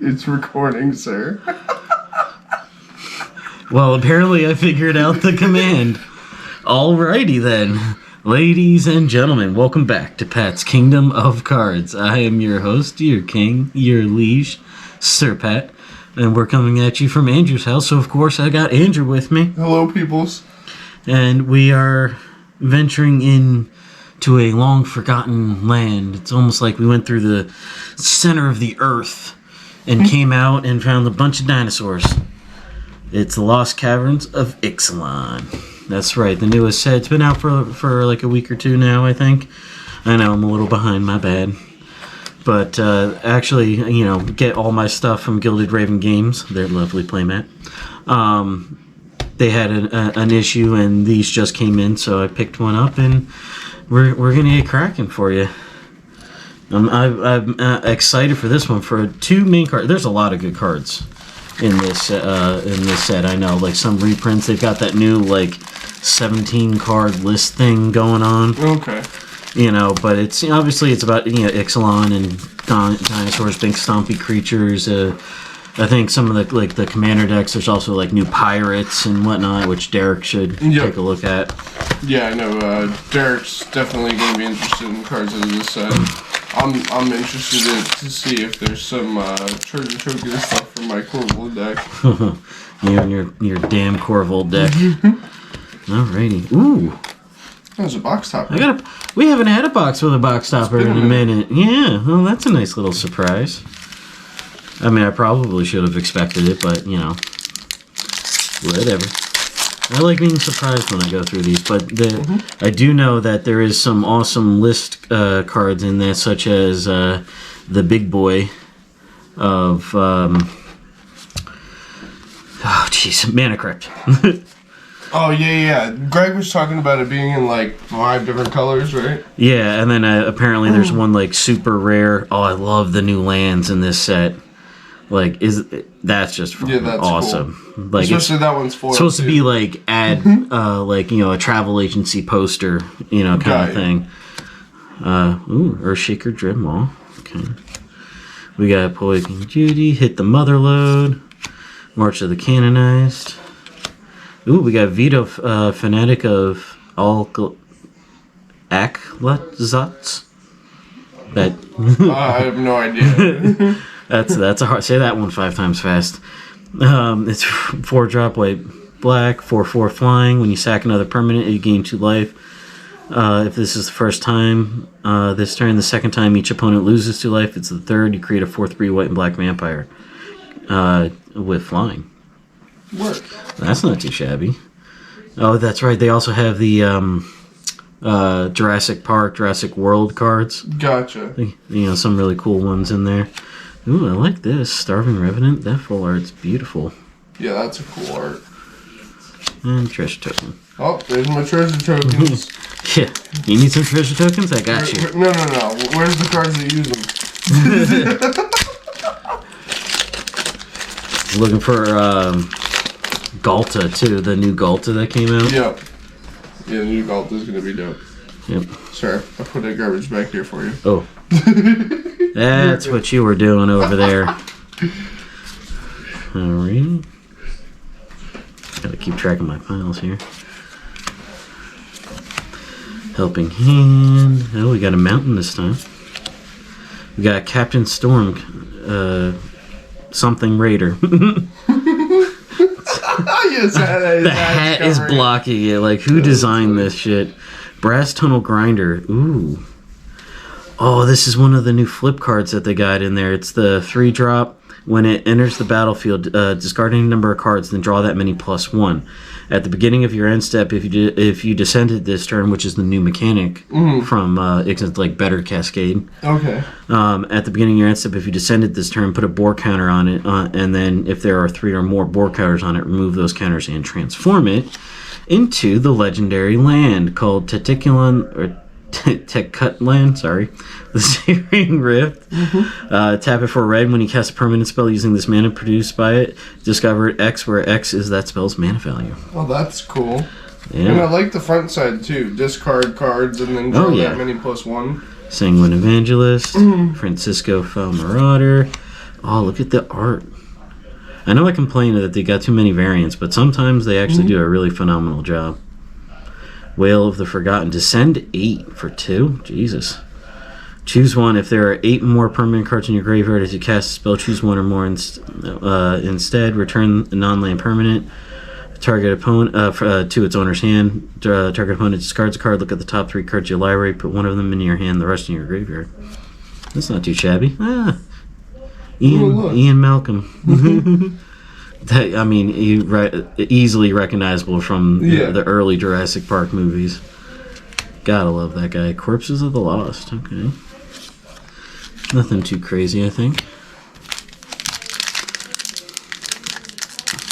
It's recording, sir. Well, apparently I figured out the command. Alrighty then. Ladies and gentlemen, welcome back to Pat's Kingdom of Cards. I am your host, your king, your liege, Sir Pat. And we're coming at you from Andrew's house, so of course I got Andrew with me. Hello, peoples. And we are venturing in to a long-forgotten land. It's almost like we went through the center of the earth and came out and found a bunch of dinosaurs. It's the Lost Caverns of Ixilan. That's right, the newest set. It's been out for like a week or two now, I think. I know, I'm a little behind, my bad. But actually, you know, get all my stuff from Gilded Raven Games. They're lovely playmat. They had an issue, and these just came in, so I picked one up, and we're gonna get cracking for you. I'm excited for this one for two main cards. There's a lot of good cards in this set. I know, like some reprints. They've got that new like 17 card list thing going on. Okay. You know, but it's obviously it's about Ixilan and dinosaurs, big stompy creatures. I think some of the commander decks. There's also like new pirates and whatnot, which Derek should take a look at. Yeah, I know. Derek's definitely going to be interested in cards out of this set. I'm interested to see if there's some treasure token stuff from my Corvold deck. You and your damn Corvold deck. Alrighty. Ooh. There's a box topper. We haven't had a box with a box topper in a minute. Yeah, well, that's a nice little surprise. I mean, I probably should have expected it, but, you know, whatever. I like being surprised when I go through these, but I do know that there is some awesome list cards in there, such as the big boy of, Mana Crypt. Oh, yeah. Greg was talking about it being in, like, 5 different colors, right? Yeah, and then apparently there's one, like, super rare. Oh, I love the new lands in this set. Like, that's just that's awesome. Cool. Like, especially that one's foil. It's supposed to be, like, like, you know, a travel agency poster, you know, kind of thing. Earthshaker Dreadmaw. Okay. We got Poison Judy, Hit the Motherlode, March of the Canonized. Ooh, we got Vito, Fanatic of Akhlazats. That I have no idea. that's a hard. Say that one 5 times fast. It's 4-drop white black, 4/4 flying. When you sack another permanent, you gain 2 life. If this is the first time this turn, the second time each opponent loses 2 life. It's the third. You create a 4/3 white and black vampire with flying. Work. That's not too shabby. Oh, that's right. They also have the Jurassic Park, Jurassic World cards. Gotcha. You know, some really cool ones in there. Ooh, I like this. Starving Revenant. That full art's beautiful. Yeah, that's a cool art. And treasure token. Oh, there's my treasure tokens. Yeah. You need some treasure tokens? I got you. No. Where's the cards that use them? Looking for Galta, too. The new Galta that came out. Yep. Yeah, the new Galta's going to be dope. Yep. Sorry, I put a garbage back here for you. Oh. That's what you were doing over there. Alright. Gotta keep track of my files here. Helping Hand. Oh, we got a mountain this time. We got Captain Storm. Something Raider. Yes, the hat is blocking it. Like, who designed this shit? Brass Tunnel Grinder. Ooh. Oh, this is one of the new flip cards that they got in there. It's the 3-drop. When it enters the battlefield, discard any number of cards, then draw that many +1. At the beginning of your end step, if you descended this turn, which is the new mechanic from it's like Better Cascade. Okay. At the beginning of your end step, if you descended this turn, put a boar counter on it, and then if there are 3 or more boar counters on it, remove those counters and transform it into the legendary land called Teticulan or Tekutlan, the Searing Rift. Tap it for red. When you cast a permanent spell using this mana produced by it, discover X, where X is that spell's mana value. Oh, that's cool. Yeah. And I like the front side too. Discard cards and then draw that many +1. Sanguine Evangelist, Francisco Foul Marauder. Oh, look at the art. I know I complain that they got too many variants, but sometimes they actually do a really phenomenal job. Whale of the Forgotten. Descend 8 for 2? Jesus. Choose one. If there are 8 more permanent cards in your graveyard as you cast a spell, choose one or more instead. Return a non-land permanent. Target opponent to its owner's hand. Target opponent discards a card. Look at the top 3 cards of your library. Put one of them in your hand. The rest in your graveyard. That's not too shabby. Ian Malcolm. I mean, easily recognizable from the early Jurassic Park movies. Gotta love that guy. Corpses of the Lost. Okay. Nothing too crazy, I think.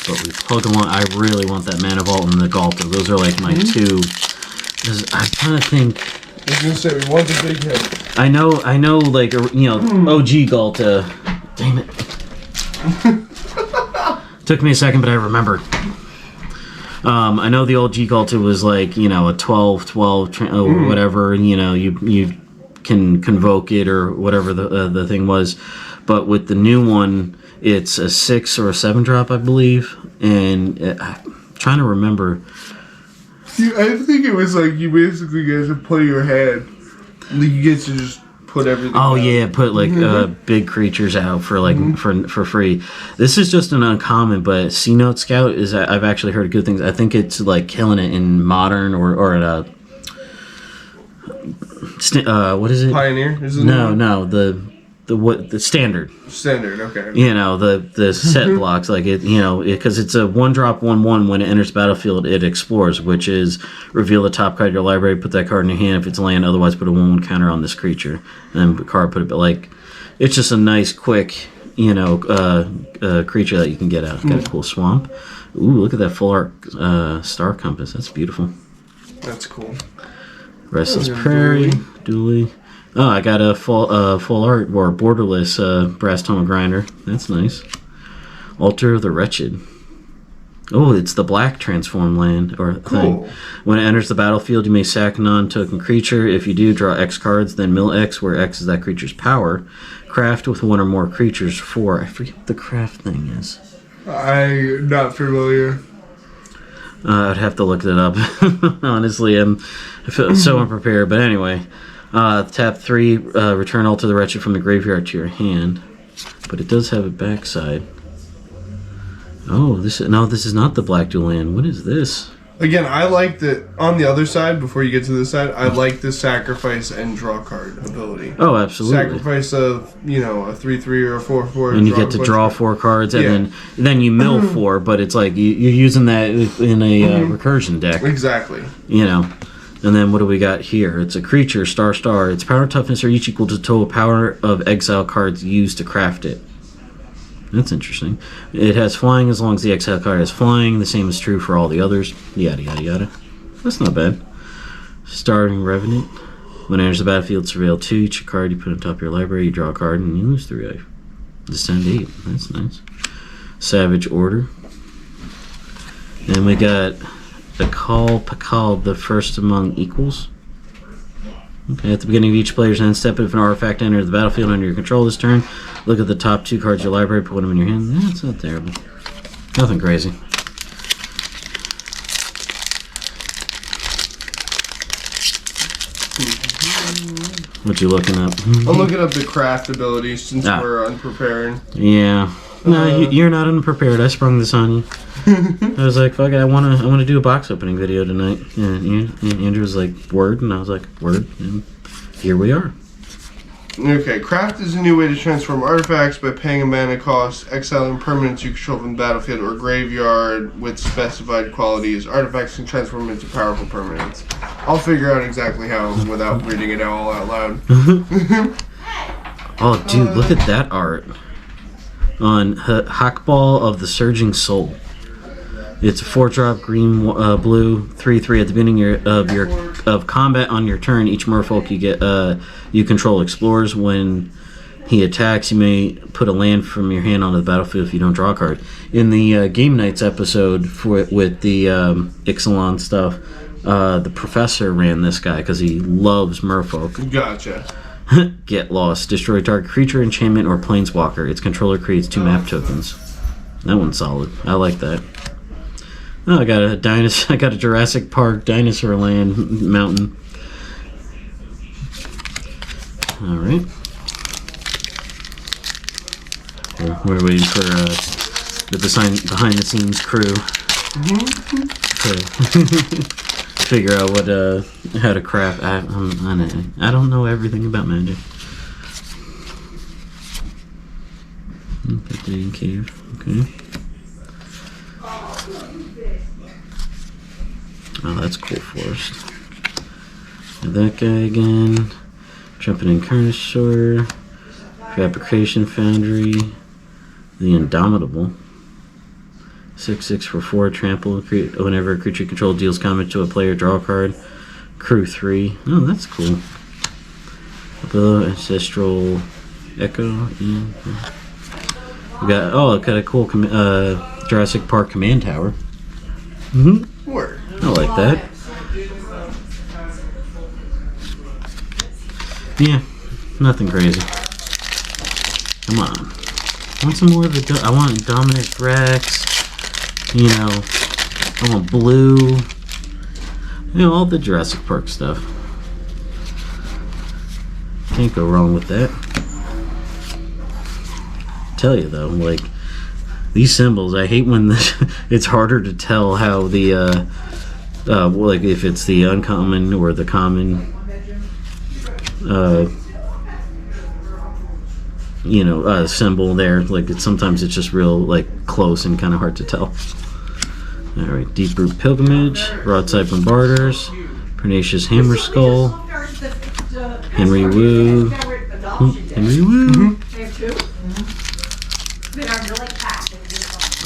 But we plug along. I really want that Mana Vault and the Galta. Those are like my two. I kind of think. I was gonna say we want the big hit. I know, like OG Galta. Damn it. Took me a second, but I remembered. I know the old G Galta was like, a 12-12 or whatever, and you can convoke it or whatever the thing was. But with the new one, it's a 6 or a 7 drop, I believe. And I'm trying to remember. I think it was like you basically get to play your hand. You get to just put everything out. Put like big creatures out for like for free. This is just an uncommon, but C Note Scout is, I've actually heard good things. I think it's like killing it in modern or in a what is it? Pioneer? The standard. Standard, okay. The set blocks, like it, because it's a 1-drop 1/1. When it enters the battlefield, it explores, which is reveal the top card of your library, put that card in your hand if it's land, otherwise put a 1/1 counter on this creature, and then the card put it. But like, it's just a nice, quick, creature that you can get out. It's got a cool swamp. Ooh, look at that full art Star Compass. That's beautiful. That's cool. Restless Prairie, Dooley. Oh, I got a full art or borderless Brass Toma Grinder. That's nice. Altar of the Wretched. Oh, it's the black transform land or thing. When it enters the battlefield, you may sack a non-token creature. If you do, draw X cards, then mill X, where X is that creature's power. Craft with one or more creatures for. I forget what the craft thing is. I'm not familiar. I'd have to look it up. Honestly, I feel so unprepared. But anyway. Tap 3, return Altar of the Wretched from the graveyard to your hand. But it does have a backside. Oh, this is not the Black Dual Land. What is this? Again, I like that on the other side, before you get to this side, I like the sacrifice and draw card ability. Oh, absolutely. Sacrifice of, a 3/3 or a 4/4. And you get to draw 4 cards, and then you mill 4, but it's like you're using that in a recursion deck. Exactly. And then what do we got here? It's a creature, star. Its power and toughness are each equal to the total power of exile cards used to craft it. That's interesting. It has flying as long as the exile card has flying. The same is true for all the others. Yada, yada, yada. That's not bad. Starving Revenant. When it enters the battlefield, surveil 2. Each card you put on top of your library, you draw a card, and you lose 3 life. Descend 8. That's nice. Savage Order. And we got Pakal, the first among equals. Okay, at the beginning of each player's end step, if an artifact enters the battlefield under your control this turn, look at the top 2 cards of your library, put them in your hand. That's not terrible. Nothing crazy. What you looking up? I'm looking up the craft abilities since we're unprepared. Yeah. No, you're not unprepared. I sprung this on you. I was like, fuck it, I wanna do a box opening video tonight. And Andrew was like, word, and I was like, word, and here we are. Okay, craft is a new way to transform artifacts by paying a mana cost, exiling permanents you control from the battlefield or graveyard with specified qualities. Artifacts can transform into powerful permanents. I'll figure out exactly how without reading it all out loud. Oh, dude, look at that art. On Hakball of the Surging Soul. It's a 4-drop green blue 3/3 at the beginning of combat on your turn. Each merfolk you control explores. When he attacks, you may put a land from your hand onto the battlefield if you don't draw a card. In the Game Nights episode with the Ixilan stuff, the professor ran this guy because he loves merfolk. Gotcha. Get lost. Destroy target creature, enchantment, or planeswalker. Its controller creates 2 map tokens. That one's solid. I like that. Oh, I got a I got a Jurassic Park Dinosaur Land mountain. All right. We're waiting for the behind the scenes crew to figure out what how to craft. I don't know everything about Magic. The cave. Okay. Oh, that's cool forest. And that guy again. Jumping in Carnosaur. Fabrication Foundry. The Indomitable. 6/6 for 4. Trample. Whenever a creature control deals combat to a player, draw a card. Crew 3. Oh, that's cool. Ancestral Echo. Yeah. We got a cool Jurassic Park Command Tower. Word. I like that. Yeah, nothing crazy. Come on. I want some more of the... I want Dominic Rex. You know, I want blue. You know, all the Jurassic Park stuff. Can't go wrong with that. Tell you though, like, these symbols, I hate when it's harder to tell how the like if it's the uncommon or the common symbol there. Like sometimes it's just real like close and kind of hard to tell. All right, Deep Root Pilgrimage, Broadside Bombarders, Pernicious Hammer Skull, Henry Wu. Henry Wu.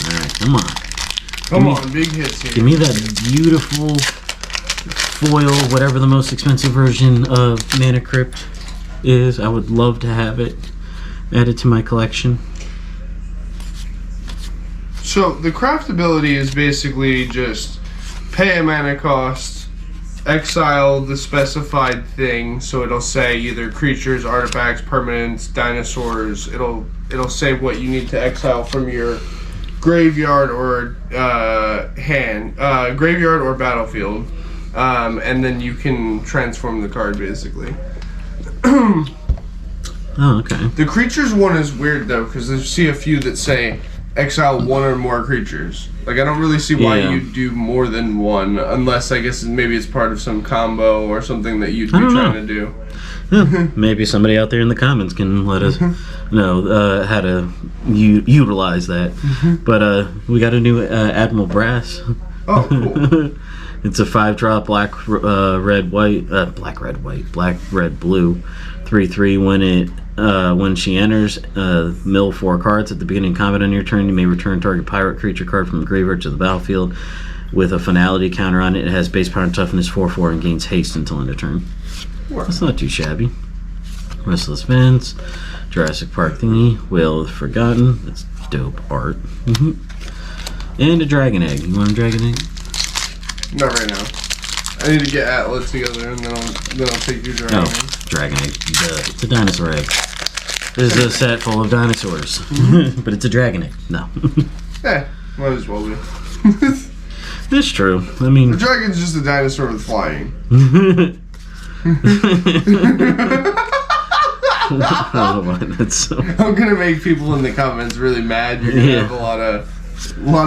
Alright, come on. Come on, big hits here. Give me that beautiful foil, whatever the most expensive version of Mana Crypt is. I would love to have it added to my collection. So, the craftability is basically just pay a mana cost, exile the specified thing, so it'll say either creatures, artifacts, permanents, dinosaurs. It'll say what you need to exile from your graveyard or graveyard or battlefield, and then you can transform the card basically. Oh, okay. The creatures one is weird though, because I see a few that say exile 1 or more creatures. Like I don't really see why you'd do more than 1, unless I guess maybe it's part of some combo or something that you'd be trying to do. Yeah, maybe somebody out there in the comments can let us know how to utilize that. But we got a new Admiral Brass. Oh, cool. It's a 5-drop black, red, white, black, red, blue, 3/3. When she enters, mill 4 cards at the beginning of combat on your turn. You may return target pirate creature card from the graveyard to the battlefield with a finality counter on it. It has base power and toughness 4/4 and gains haste until end of turn. That's not too shabby. Restless Vents, Jurassic Park thingy, Whale of the Forgotten. That's dope art. And a Dragon Egg. You want a Dragon Egg? Not right now. I need to get Atlas together, and then I'll take your Dragon Egg. Dragon Egg. It's a dinosaur egg. This is a set full of dinosaurs, but it's a Dragon Egg. No. Might as well be. That's true. I mean, the dragon's just a dinosaur with flying. That's so... I'm gonna make people in the comments really mad. You're gonna have a lot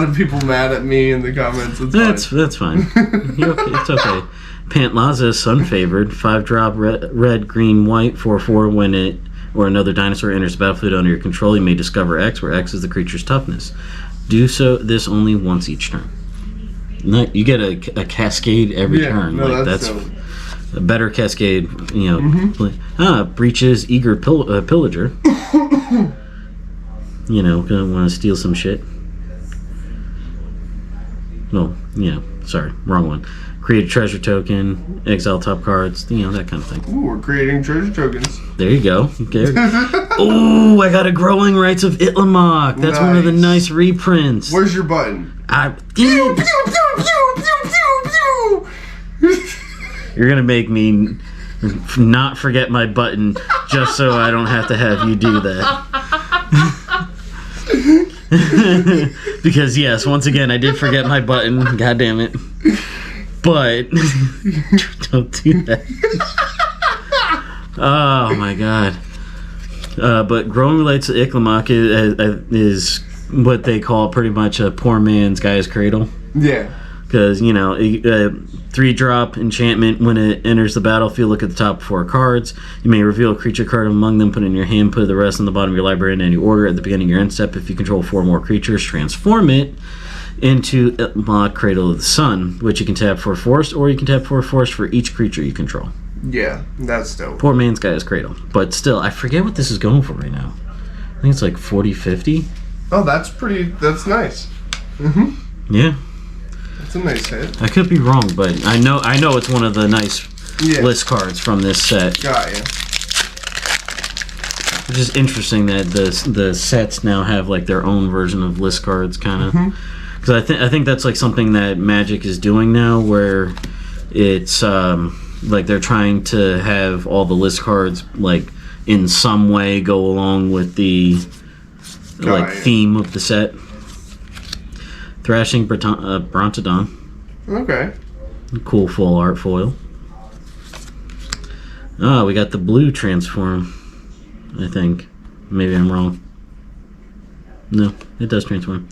of people mad at me in the comments. That's fine. It's okay. Pantlaza, Sunfavored, 5-drop red, green, white, 4/4. When it or another dinosaur enters the battlefield under your control, you may discover X, where X is the creature's toughness. Do this only once each turn. You get a cascade every turn. No, that's a better cascade. Breaches, Eager Pillager. Gonna want to steal some shit. No, sorry, wrong one. Create a treasure token, exile top cards, that kind of thing. Ooh, we're creating treasure tokens. There you go. Okay. Ooh, I got a Growing Rights of Ixilan. That's one of the nice reprints. Where's your button? Pew, pew, pew, pew, pew, pew, pew. You're gonna make me not forget my button just so I don't have to have you do that. Because yes, once again, I did forget my button. God damn it. But don't do that. Oh my god. But growing relates to Ixilan is what they call pretty much a poor man's guy's cradle. Yeah. Because, 3-drop enchantment. When it enters the battlefield, look at the top 4 cards. You may reveal a creature card among them, put it in your hand, put the rest on the bottom of your library in any order. At the beginning of your end step, if you control 4 more creatures, transform it into Ixilan Cradle of the Sun, which you can tap for forest, or you can tap for forest for each creature you control. Yeah, that's dope. Poor man's guy's cradle. But still, I forget what this is going for right now. I think it's like 40-50. Oh, that's nice. Mm-hmm. Yeah. That's a nice hit. I could be wrong, but I know it's one of the nice list cards from this set. Got ya. Which is interesting that the sets now have like their own version of list cards, kind of. Because I think that's like something that Magic is doing now, where it's like they're trying to have all the list cards like in some way go along with the theme of the set. Thrashing Brontodon. Okay. Cool full art foil. Oh, we got the blue transform. I think. Maybe I'm wrong. No, it does transform.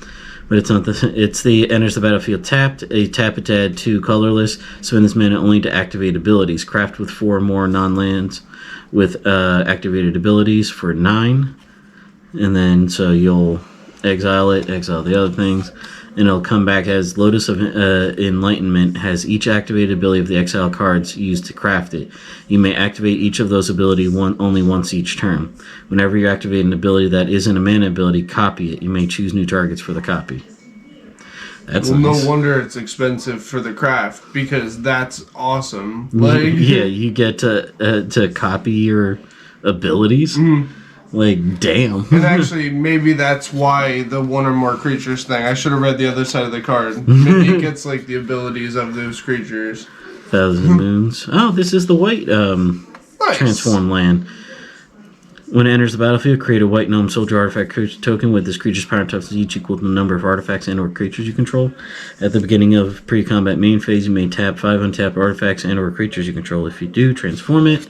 But it's not it's the enters the battlefield tapped. A tap it to add 2 colorless. Spend this mana only to activate abilities. Craft with 4 more non-lands with activated abilities for 9. And then so you'll exile the other things. And it'll come back as Lotus of Enlightenment has each activated ability of the exile cards used to craft it. You may activate each of those abilities only once each turn. Whenever you activate an ability that isn't a mana ability, copy it. You may choose new targets for the copy. That's nice. No wonder it's expensive for the craft, because that's awesome. Yeah, you get to copy your abilities. Like, damn. And actually, maybe that's why the 1 or more creatures thing. I should have read the other side of the card. Maybe it gets like the abilities of those creatures. Thousand Moons. Oh, this is the white nice. Transform land. When it enters the battlefield, create a white gnome soldier artifact creature token with this creature's power tokens each equal to the number of artifacts and/or creatures you control. At the beginning of pre-combat main phase, you may tap 5 untapped artifacts and/or creatures you control. If you do, transform it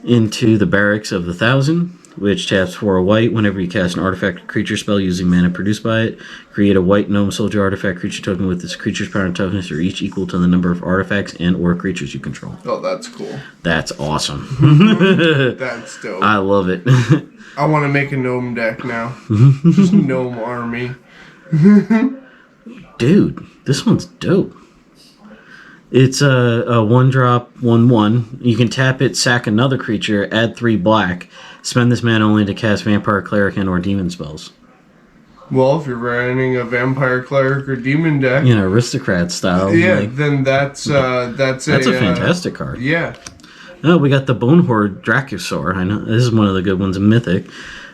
into the Barracks of the Thousand, which taps for a white. Whenever you cast an artifact creature spell using mana produced by it, create a white gnome soldier artifact creature token with this creature's power and tokens are each equal to the number of artifacts and or creatures you control. Oh, that's cool. That's awesome. That's dope. I love it. I want to make a gnome deck now. Just gnome army. Dude, this one's dope. It's a 1-drop, 1/1. You can tap it, sack another creature, add 3 black. Spend this mana only to cast Vampire, Cleric, and or Demon spells. Well, if you're running a Vampire, Cleric, or Demon deck... Aristocrat style. Then that's a fantastic card. Yeah. Oh, we got the Bonehorde Dracosaur. I know this is one of the good ones in Mythic.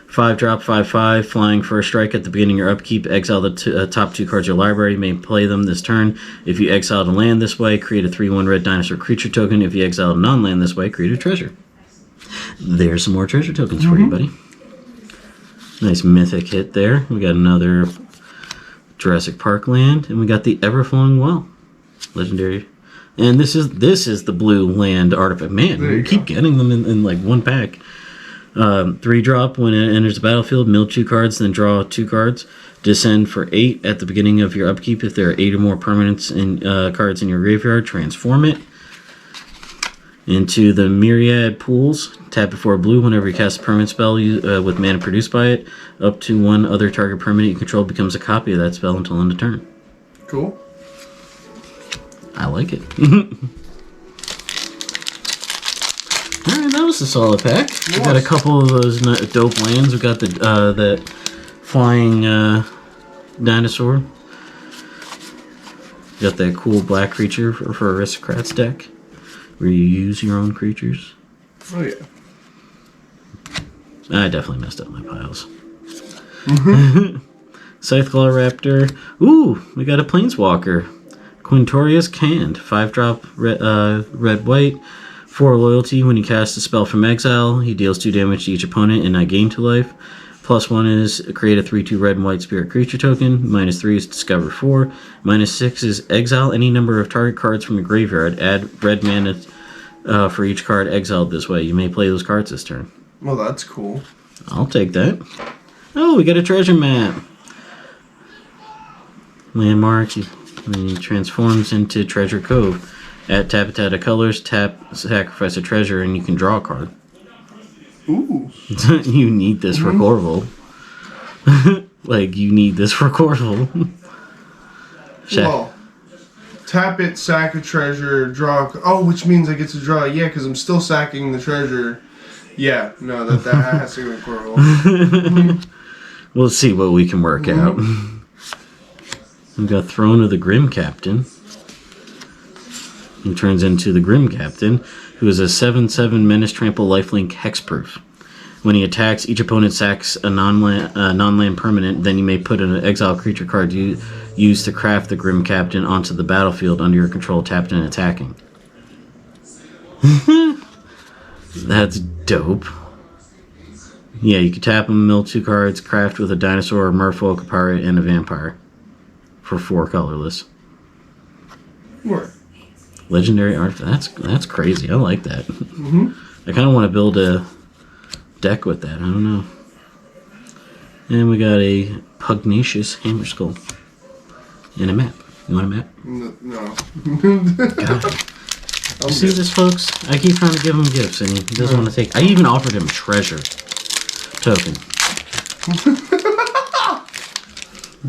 5-drop, 5/5, flying for a strike at the beginning of your upkeep. Exile the top 2 cards of your library. You may play them this turn. If you exile a land this way, create a 3/1 red dinosaur creature token. If you exile a non-land this way, create a treasure. There's some more treasure tokens for you, buddy. Nice Mythic hit there. We got another Jurassic Park land, and we got the Everflowing Well. Legendary. And this is the blue land artifact. Man, we keep getting them in like one pack. 3-drop, when it enters the battlefield, mill 2 cards, then draw 2 cards. Descend for 8 at the beginning of your upkeep. If there are 8 or more permanents and cards in your graveyard, transform it into the Myriad Pools. Tap it for a blue whenever you cast a permanent spell with mana produced by it. Up to 1 other target permanent you control becomes a copy of that spell until end of turn. Cool. I like it. Alright, that was a solid pack. We got a couple of those dope lands. We got the flying dinosaur. Got that cool black creature for Aristocrats deck, where you use your own creatures. Oh yeah. I definitely messed up my piles. Scytheclaw Raptor. Ooh, we got a Planeswalker. Quintorius Canned. 5-drop red white. 4 loyalty. When you cast a spell from exile, he deals 2 damage to each opponent and I gain 2 life. +1 is create a 3/2 red and white spirit creature token. -3 is discover 4. -6 is exile any number of target cards from your graveyard. Add red mana for each card exiled this way. You may play those cards this turn. Well, that's cool. I'll take that. Oh, we got a treasure map. Landmarks. He transforms into Treasure Cove. Tap it out of colors, tap, sacrifice a treasure, and you can draw a card. Ooh. You need this for Corval. Like, you need this for Corval. Well, tap it, sack a treasure, draw. Oh, which means I get to draw. Yeah, because I'm still sacking the treasure. Yeah, no, that has to go with Corval. We'll see what we can work out. We've got Throne of the Grim Captain. He turns into the Grim Captain, who is a 7/7 Menace Trample Lifelink Hexproof. When he attacks, each opponent sacks a non-land permanent, then you may put an exile creature card you use to craft the Grim Captain onto the battlefield under your control, tapped and attacking. That's dope. Yeah, you can tap him, mill 2 cards, craft with a dinosaur, a merfolk, a pirate, and a vampire. For 4 colorless. What? Legendary art. That's crazy. I like that. I kind of want to build a deck with that. I don't know. And we got a pugnacious hammer skull. And a map. You want a map? No. You see this, folks? I keep trying to give him gifts, and he doesn't want to take. I even offered him a treasure token.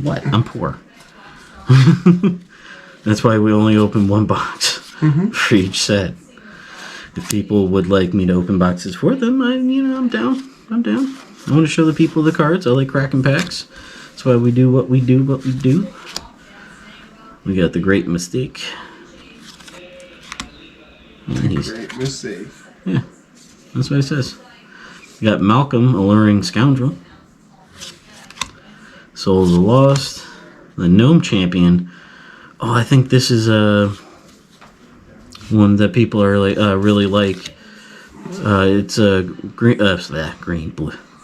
What? I'm poor. That's why we only open 1 box for each set. If people would like me to open boxes for them, I'm down. I'm down. I want to show the people the cards. I like cracking packs. That's why we do what we do. We got the Great Mistake. Great mistake. Yeah, that's what it says. We got Malcolm, Alluring Scoundrel. Souls of the Lost. The Gnome Champion. Oh, I think this is one that people are really like. It's a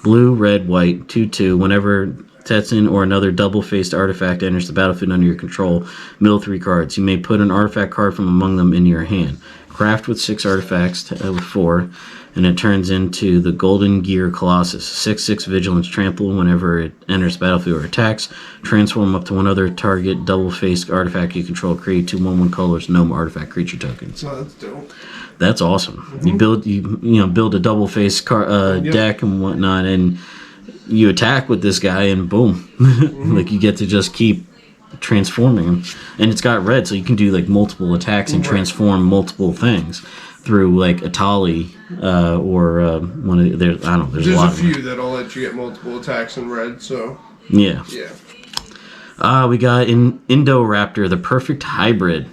blue, red, white, 2/2. Whenever Tetsun or another double-faced artifact enters the battlefield under your control, middle 3 cards. You may put an artifact card from among them into your hand. Craft with 6 artifacts with 4, and it turns into the Golden Gear Colossus. 6/6 Vigilance Trample. Whenever it enters the battlefield or attacks, transform up to one other target double-faced artifact you control. Create 2 1/1 colors gnome artifact creature tokens. Oh, that's dope. That's awesome. You build a double-faced deck and whatnot, and you attack with this guy, and boom, like you get to just keep transforming him. And it's got red, so you can do like multiple attacks and transform multiple things through like Atali or one of the, I don't know. There's a lot a few that'll let you get multiple attacks in red. So yeah. We got Indoraptor, the perfect hybrid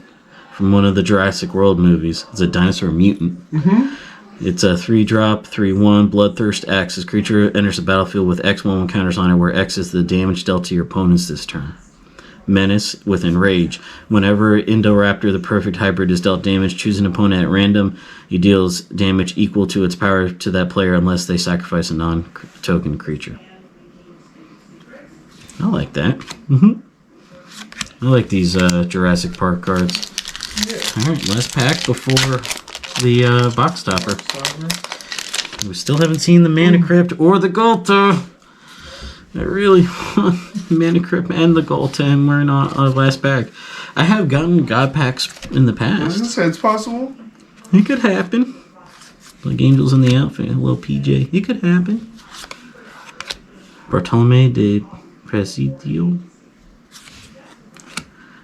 from one of the Jurassic World movies. It's a dinosaur mutant. It's a 3-drop, 3/1 Bloodthirst X. This creature enters the battlefield with X/1 counters on it, where X is the damage dealt to your opponents this turn. Menace with Enrage. Whenever Indoraptor, the perfect hybrid, is dealt damage, choose an opponent at random. He deals damage equal to its power to that player unless they sacrifice a non-token creature. I like that. I like these Jurassic Park cards. Alright, last pack before the box topper. We still haven't seen the Mana Crypt or the Golta. I really want Mana Crypt and the Golta, and we're in our last pack. I have gotten God packs in the past. I was gonna say it's possible. It could happen. Like Angels in the Outfit, a little PJ. It could happen. Bartolome de Presidio.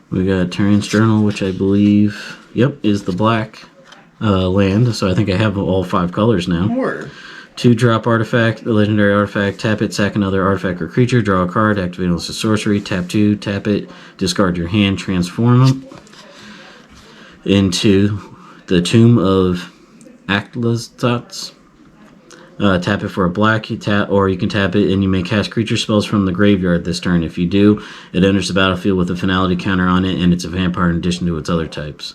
We got Terran's Journal, which I believe, is the black land. So I think I have all 5 colors now. More. 2-drop artifact, a legendary artifact. Tap it, sack another artifact or creature. Draw a card. Activate as a sorcery. Tap 2. Tap it. Discard your hand. Transform them into the Tomb of Actlazats. Tap it for a black. You can tap it, and you may cast creature spells from the graveyard this turn. If you do, it enters the battlefield with a finality counter on it, and it's a vampire in addition to its other types.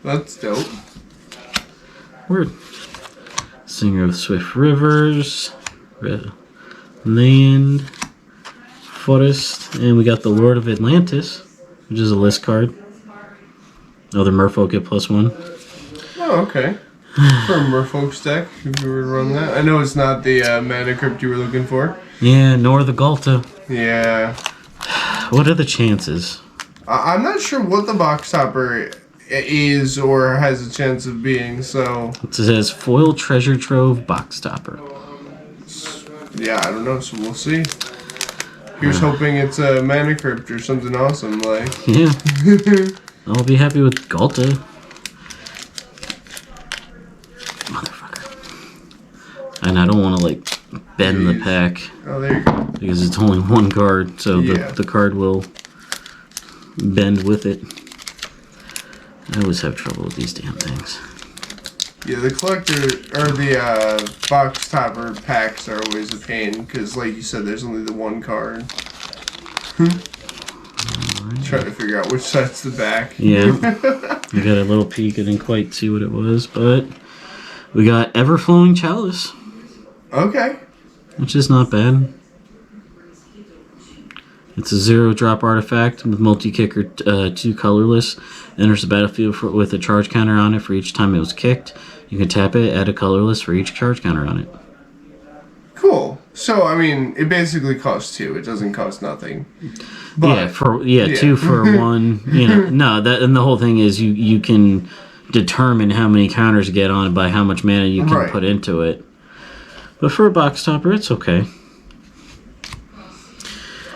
That's dope. Word. Singer of Swift Rivers. Land. Forest. And we got the Lord of Atlantis, which is a list card. Other merfolk get +1. Oh, okay. For a Merfolk's deck, if you were to run that. I know it's not the mana crypt you were looking for. Yeah, nor the Galta. Yeah. What are the chances? I'm not sure what the box topper is or has a chance of being, so... It says foil treasure trove box topper. Yeah, I don't know, so we'll see. Here's hoping it's a mana crypt or something awesome, like... Yeah. I'll be happy with Galta. Motherfucker. And I don't want to, like, bend the pack. Oh, there you go. Because it's only one card, so Yeah. the card will bend with it. I always have trouble with these damn things. Yeah, the collector, or the box topper packs are always a pain, because like you said, there's only the one card. Trying to figure out which side's the back. Yeah. We got a little peek, I didn't quite see what it was, but we got Everflowing Chalice. Okay. Which is not bad. It's a 0-drop artifact with multi-kicker, 2 colorless. Enters the battlefield with a charge counter on it for each time it was kicked. You can tap it, add a colorless for each charge counter on it. Cool. So, I mean, it basically costs 2. It doesn't cost nothing. But, yeah, 2 for 1. You know, no, that and the whole thing is you can determine how many counters you get on it by how much mana you can put into it. But for a box topper, it's okay.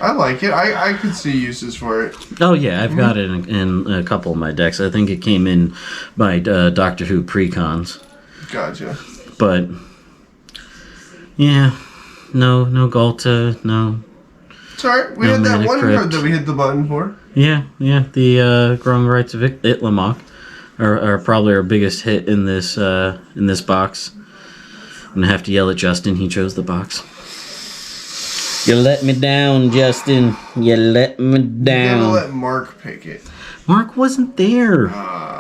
I like it. I could see uses for it. Oh yeah, I've got it in a couple of my decks. I think it came in my Doctor Who precons. Gotcha. But yeah, no Galta, no. Sorry, we No had that mana one crypt. card that we hit the button for. Yeah, the Growing Rights of Ixilan are probably our biggest hit in this box. I'm gonna have to yell at Justin. He chose the box. You let me down, Justin. You let me down. You gotta let Mark pick it. Mark wasn't there.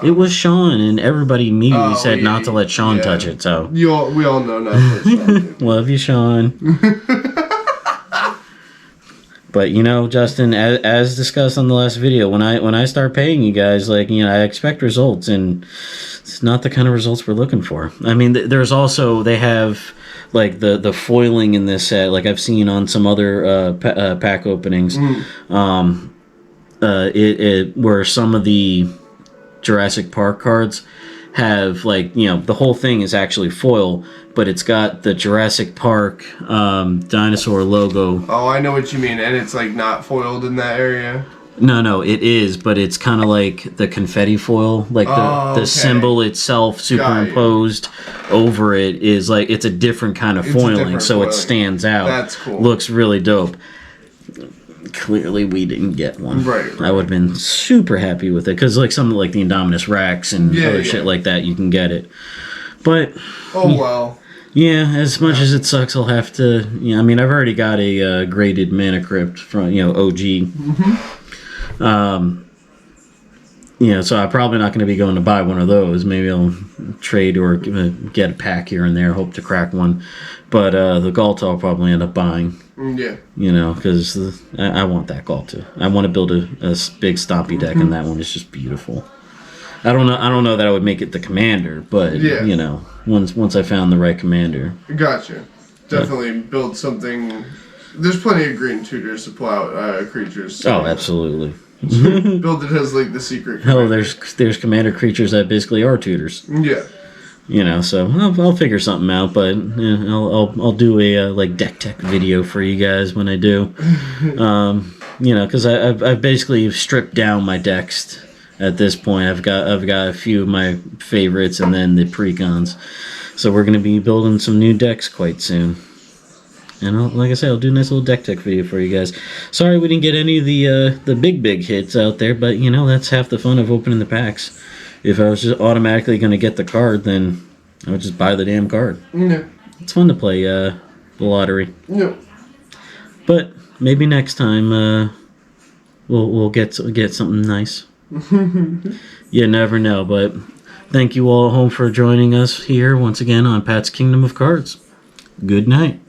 It was Sean, and everybody immediately said not to let Sean touch it. So we all know not to let Sean. love you, Sean. But you know, Justin, as discussed on the last video, when I start paying you guys, like, you know, I expect results, and it's not the kind of results we're looking for. I mean, there's also, they have like the foiling in this set, like I've seen on some other pack openings, where some of the Jurassic Park cards have, like, you know, the whole thing is actually foil, but it's got the Jurassic Park dinosaur logo. Oh, I know what you mean, and it's like not foiled in that area. No, it is, but it's kind of like the confetti foil, like the symbol itself superimposed over it is like, it's a different kind of foiling, so it stands out. That's cool. Looks really dope. Clearly, we didn't get one. Right. I would have been super happy with it, because like something like the Indominus Rex and other shit like that, you can get it. But well. Yeah, as much as it sucks, I'll have to. Yeah, I mean, I've already got a graded mana crypt from, you know, OG. You know, so I'm probably not going to be going to buy one of those. Maybe I'll trade or get a pack here and there, hope to crack one. But the Galta I'll probably end up buying. Yeah. You know, because I want that Galta. I want to build a big stompy deck, and that one is just beautiful. I don't know that I would make it the commander, but you know, once I found the right commander. Gotcha. Definitely build something. There's plenty of green tutors to pull out creatures. So. Oh, absolutely. Build it as like the secret. Hell, there's commander creatures that basically are tutors. Yeah. You know, so I'll figure something out, but you know, I'll do a like deck tech video for you guys when I do. You know, because I've basically stripped down my decks at this point. I've got a few of my favorites and then the precons. So we're gonna be building some new decks quite soon. And like I said, I'll do a nice little deck tech video for you guys. Sorry we didn't get any of the big hits out there, but you know, that's half the fun of opening the packs. If I was just automatically going to get the card, then I would just buy the damn card. No. It's fun to play the lottery. No. But maybe next time we'll get something nice. You never know, but Thank you all home for joining us here once again on Pat's Kingdom of Cards. Good night.